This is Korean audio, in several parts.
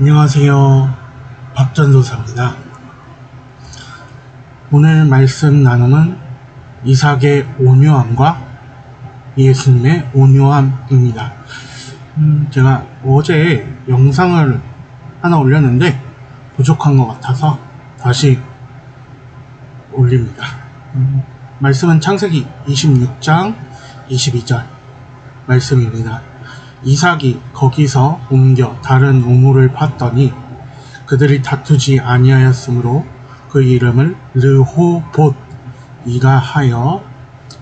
안녕하세요. 박전도사입니다. 오늘 말씀 나눔은 이삭의 온유함과 예수님의 온유함입니다. 제가 어제 영상을 하나 올렸는데 부족한 것 같아서 다시 올립니다. 말씀은 창세기 26장 22절 말씀입니다. 이삭이 거기서 옮겨 다른 우물을 팠더니 그들이 다투지 아니하였으므로 그 이름을 르호봇 이가 하여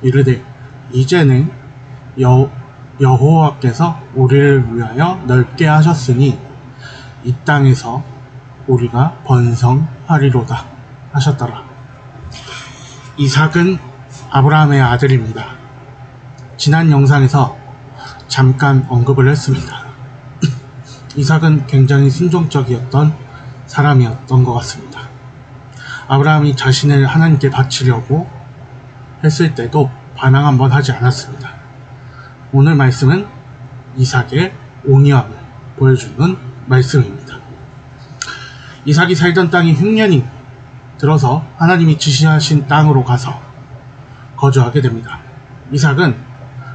이르되 이제는 여호와께서 우리를 위하여 넓게 하셨으니 이 땅에서 우리가 번성하리로다 하셨더라. 이삭은 아브라함의 아들입니다. 지난 영상에서 잠깐 언급을 했습니다. 이삭은 굉장히 순종적이었던 사람이었던 것 같습니다. 아브라함이 자신을 하나님께 바치려고 했을 때도 반항 한번 하지 않았습니다. 오늘 말씀은 이삭의 온유함을 보여주는 말씀입니다. 이삭이 살던 땅이 흉년이 들어서 하나님이 지시하신 땅으로 가서 거주하게 됩니다. 이삭은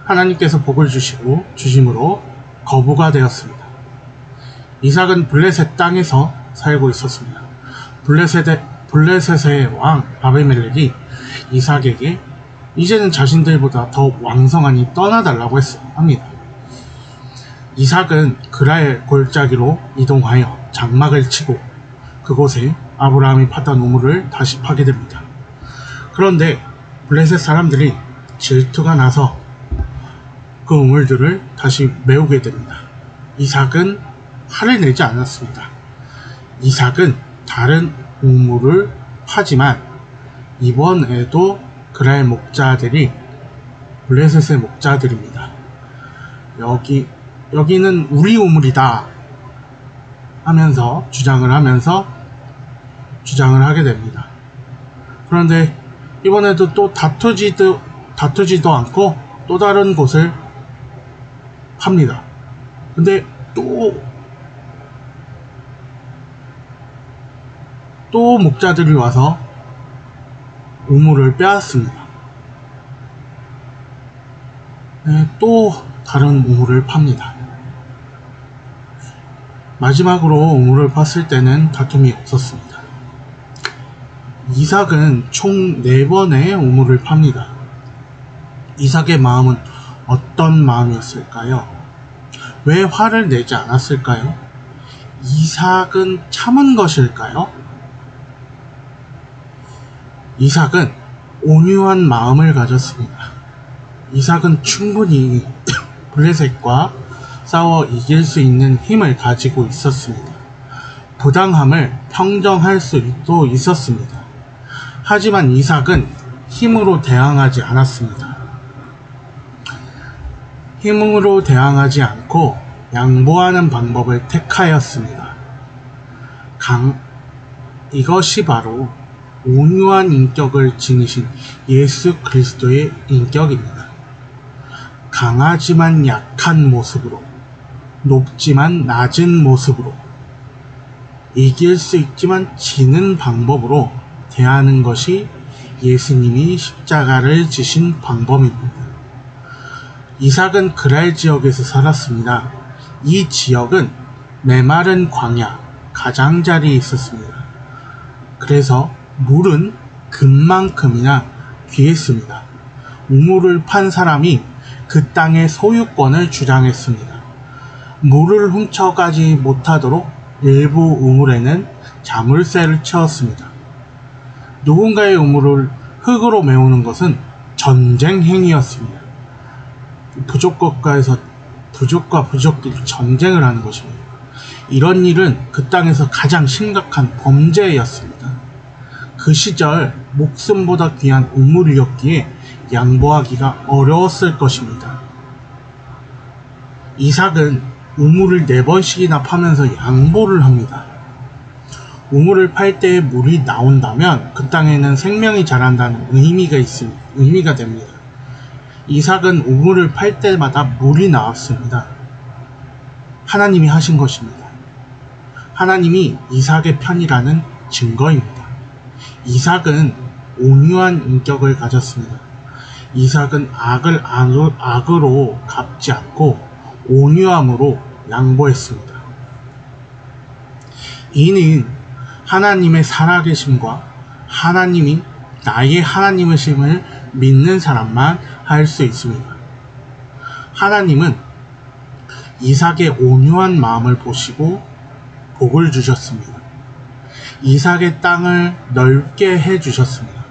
하나님께서 복을 주심으로 거부가 되었습니다. 이삭은 블레셋 땅에서 살고 있었습니다. 블레셋의 왕 아비멜렉이 이삭에게 이제는 자신들보다 더 왕성하니 떠나달라고 합니다. 이삭은 그랄 골짜기로 이동하여 장막을 치고 그곳에 아브라함이 팠던 우물을 다시 파게 됩니다. 그런데 블레셋 사람들이 질투가 나서 그 우물들을 다시 메우게 됩니다. 이삭은 화를 내지 않았습니다. 이삭은 다른 우물을 파지만 이번에도 그랄 목자들이 블레셋의 목자들입니다. 여기는 우리 우물이다 하면서 주장을 하게 됩니다. 그런데 이번에도 또 다투지도 않고 또 다른 곳을 팝니다. 근데 또 목자들이 와서 우물을 빼앗습니다. 또 다른 우물을 팝니다. 마지막으로 우물을 팠을 때는 다툼이 없었습니다. 이삭은 총 4번의 우물을 팝니다. 이삭의 마음은 어떤 마음이었을까요? 왜 화를 내지 않았을까요? 이삭은 참은 것일까요? 이삭은 온유한 마음을 가졌습니다. 이삭은 충분히 블레셋과 싸워 이길 수 있는 힘을 가지고 있었습니다. 부당함을 평정할 수도 있었습니다. 하지만 이삭은 힘으로 대항하지 않았습니다. 힘으로 대항하지 않고 양보하는 방법을 택하였습니다. 이것이 바로 온유한 인격을 지니신 예수 그리스도의 인격입니다. 강하지만 약한 모습으로, 높지만 낮은 모습으로, 이길 수 있지만 지는 방법으로 대하는 것이 예수님이 십자가를 지신 방법입니다. 이삭은 그랄 지역에서 살았습니다. 이 지역은 메마른 광야, 가장자리에 있었습니다. 그래서 물은 금만큼이나 귀했습니다. 우물을 판 사람이 그 땅의 소유권을 주장했습니다. 물을 훔쳐가지 못하도록 일부 우물에는 자물쇠를 채웠습니다. 누군가의 우물을 흙으로 메우는 것은 전쟁 행위였습니다. 부족과 부족끼리 전쟁을 하는 것입니다. 이런 일은 그 땅에서 가장 심각한 범죄였습니다. 그 시절 목숨보다 귀한 우물이었기에 양보하기가 어려웠을 것입니다. 이삭은 우물을 4번씩이나 파면서 양보를 합니다. 우물을 팔 때 물이 나온다면 그 땅에는 생명이 자란다는 의미가 됩니다. 이삭은 우물을 팔 때마다 물이 나왔습니다. 하나님이 하신 것입니다. 하나님이 이삭의 편이라는 증거입니다. 이삭은 온유한 인격을 가졌습니다. 이삭은 악을 악으로 갚지 않고 온유함으로 양보했습니다. 이는 하나님의 살아계심과 하나님이 나의 하나님이심을 믿는 사람만 할 수 있습니다. 하나님은 이삭의 온유한 마음을 보시고 복을 주셨습니다. 이삭의 땅을 넓게 해주셨습니다.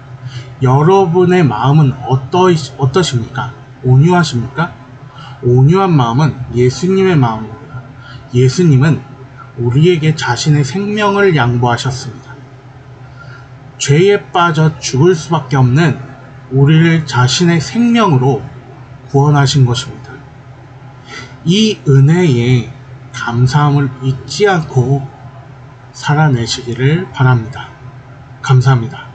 여러분의 마음은 어떠십니까? 온유하십니까? 온유한 마음은 예수님의 마음입니다. 예수님은 우리에게 자신의 생명을 양보하셨습니다. 죄에 빠져 죽을 수밖에 없는 우리를 자신의 생명으로 구원하신 것입니다. 이 은혜에 감사함을 잊지 않고 살아내시기를 바랍니다. 감사합니다.